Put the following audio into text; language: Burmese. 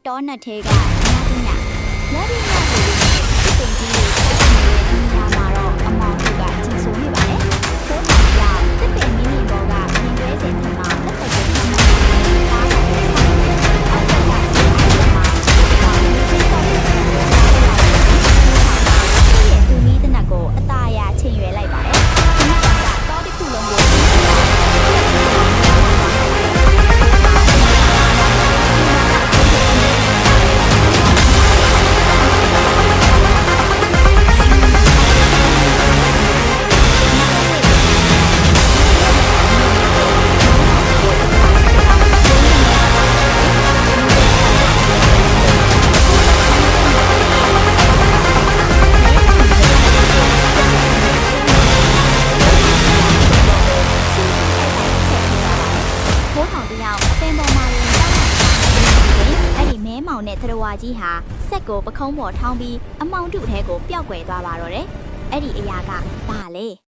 တောနတ်ထဲကနားပညာလက်ရည်နာဆိုပြီးတင်ကြီးလေးဆက်နေတဲ့နေရာမှာတော့အမောင်တို့ကကြီးစိုးနေပါတယ်။ဖိုးတော်ကြောင့်တစ်ပင်မင်းမြင့်ဘောကမြင်ကွဲစဉ်ထမှာလက်သက်ကိုထားနေတာပါ။အောက်ကကဒီမှာတောင်းနေချင်းတော့သူမီးတနက်ကိုအตาရချိန်ရွယ်လိုက်ပါတယ်။ဒီမှာကတော့တစ်ခုလုံးကိုနဲ့သရဝါကြီးဟာစက်ကိုပခုံးပေါ်ထောင်းပြီးအမောင်တုထဲကိုပျောက်ကွယ်သွားပါတော့တယ်။အဲ့ဒီအရာကဘာလဲ